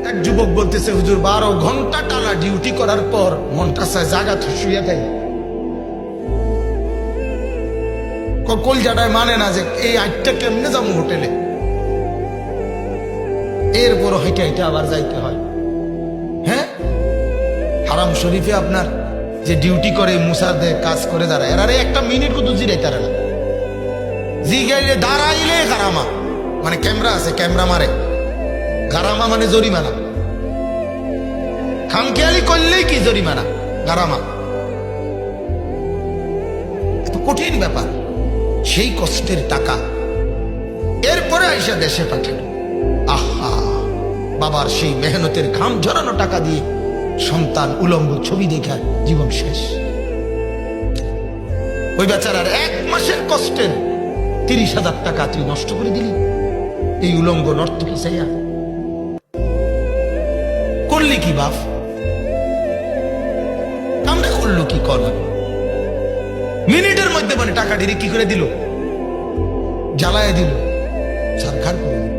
এক যুবক বলতেছে, হুজুর 12 ঘন্টা টানা ডিউটি করার পর মনটা চায় জাগা শুয়ে দেয়। কলজাটায় মানে না যে এই 8টা কেমনে যাবো হোটেলে, এরপর হেঁটে হেঁটে আবার যাইতে হয়। হ্যাঁ, হারাম শরীফে আপনার যে ডিউটি করে মুসাদের কাজ করে যারা, এরা একটা মিনিট কিন্তু জিরাই তারা না, জি গাইলে দাঁড়াইলে গারামা, মানে ক্যামেরা আছে ক্যামেরা মারে, গারামা মানে জরিমানা, খামখেয়ালি করলেই কি জরিমানা, গারামা। এত কঠিন ব্যাপার, সেই কষ্টের টাকা এরপরে আইসা দেশে পাঠানো। আহা, বাবার সেই মেহনতের ঘাম ঝরানো টাকা দিয়ে সন্তান উলঙ্গ ছবি দেখার জীবন শেষ। ওই বেচারার 1 মাসের কষ্টের 30,000 টাকা তুই নষ্ট করে দিলি এই উলঙ্গ নর্তকী চাইয়া। করলি কি বাপ, কামটা করলো কি? কর মিনিটের মধ্যে মানে টাকা ডিরে কি করে দিল, জ্বালায় দিল, ছারখার করে দিল।